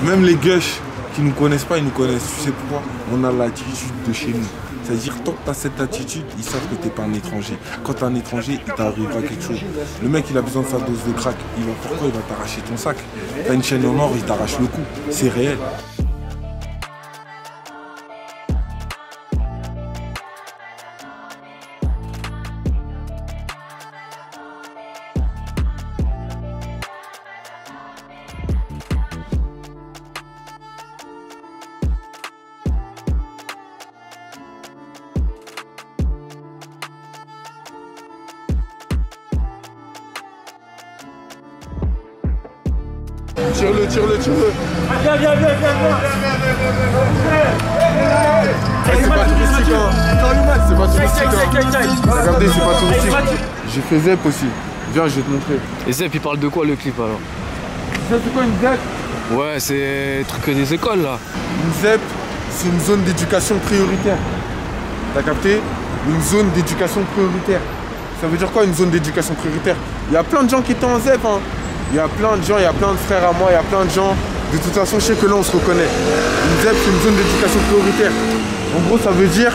Même les gueuches qui nous connaissent pas, ils nous connaissent. Tu sais pourquoi? On a l'attitude de chez nous. C'est-à-dire, tant que tu as cette attitude, ils savent que tu n'es pas un étranger. Quand tu es un étranger, il t'arrivera quelque chose. Le mec, il a besoin de sa dose de crack. Pourquoi il va t'arracher ton sac? Tu as une chaîne en or, il t'arrache le cou. C'est réel. Tire-le, tire-le, tire-le. Viens. C'est pas touristique, hein. C'est pas touristique, hein. Regardez, c'est pas touristique. J'ai fait ZEP aussi. Viens, je vais te montrer. Et ZEP, il parle de quoi le clip alors? ZEP, c'est quoi une ZEP? Ouais, c'est truc des écoles là. Une ZEP, c'est une zone d'éducation prioritaire. T'as capté? Une zone d'éducation prioritaire. Ça veut dire quoi une zone d'éducation prioritaire? Il y a plein de gens qui étaient en ZEP, hein. Il y a plein de gens, il y a plein de frères à moi, il y a plein de gens. De toute façon, je sais que là, on se reconnaît. Une ZEP, c'est une zone d'éducation prioritaire. En gros, ça veut dire,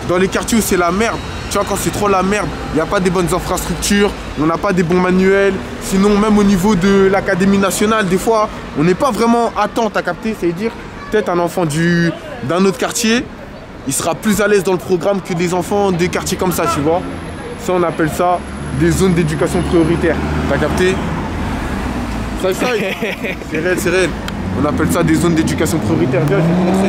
dans les quartiers où c'est la merde, tu vois, quand c'est trop la merde, il n'y a pas des bonnes infrastructures, on n'a pas des bons manuels. Sinon, même au niveau de l'académie nationale, des fois, on n'est pas vraiment à temps, t'as capté? C'est-à-dire, peut-être un enfant d'un autre quartier, il sera plus à l'aise dans le programme que des enfants des quartiers comme ça, tu vois. Ça, on appelle ça des zones d'éducation prioritaire. T'as capté? Ça, c'est réel, c'est réel. On appelle ça des zones d'éducation prioritaire. Viens, je vais te montrer.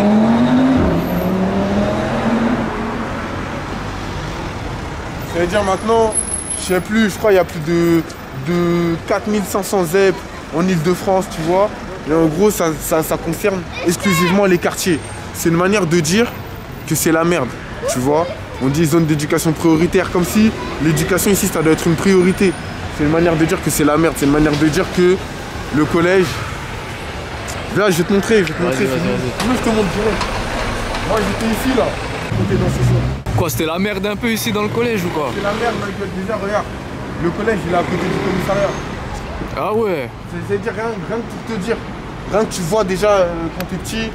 Ça veut dire maintenant, je sais plus, je crois qu'il y a plus de 4500 ZEP en Ile-de-France, tu vois. Et en gros, ça concerne exclusivement les quartiers. C'est une manière de dire que c'est la merde, tu vois. On dit zone d'éducation prioritaire, comme si l'éducation ici, ça doit être une priorité. C'est une manière de dire que c'est la merde, c'est une manière de dire que le collège... Là, je vais te montrer, Vas-y. Moi, je te montre direct. Moi, j'étais ici, là. J'étais dans ce son. Quoi, c'était la merde un peu ici dans le collège ou quoi? C'est la merde, ma gueule. Déjà, regarde. Le collège, il est à côté du commissariat. Ah ouais. C'est-à-dire, rien que pour te dire. Rien que tu vois déjà, quand t'es petit,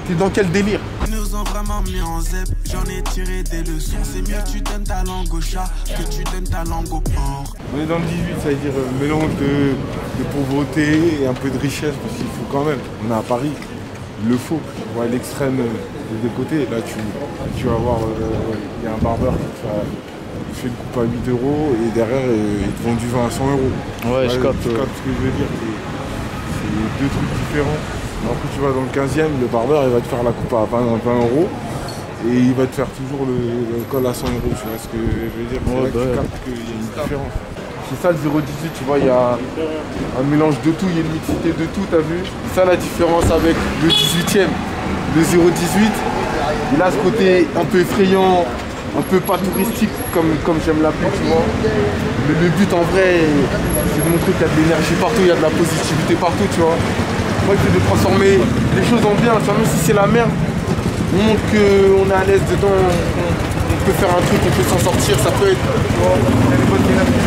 t'es dans quel délire? Ils nous ont vraiment mis en ZEP, j'en ai tiré des leçons. C'est mieux que tu donnes ta langue au chat que tu donnes ta langue au porc. On est dans le 18, ça veut dire mélange de pauvreté et un peu de richesse, parce qu'il faut quand même. On est à Paris, il le faut. On voit l'extrême des côtés. Là, tu vas voir, il y a un barbeur qui fait une coupe à 8 € et derrière, il te vend du vin à 100 €. Ouais, je capte. Tu captes ce que je veux dire. C'est deux trucs différents. Après, tu vas dans le 15e, le barbeur, il va te faire la coupe à 20 € et il va te faire toujours le col à 100 €. Tu vois ce que je veux dire? C'est là que tu captes qu'il y a une différence. C'est ça le 0,18, tu vois, il y a un mélange de tout, il y a une mixité de tout, t'as vu? C'est ça la différence avec le 18e. Le 0,18, il a ce côté un peu effrayant, un peu pas touristique comme j'aime l'appeler, tu vois. Mais le but en vrai, c'est de montrer qu'il y a de l'énergie partout, il y a de la positivité partout, tu vois. Moi, c'est de transformer les choses en bien, tu vois, même si c'est la merde, on montre qu'on est à l'aise dedans, on peut faire un truc, on peut s'en sortir, ça peut être, tu vois, il y a des bonnes énergies.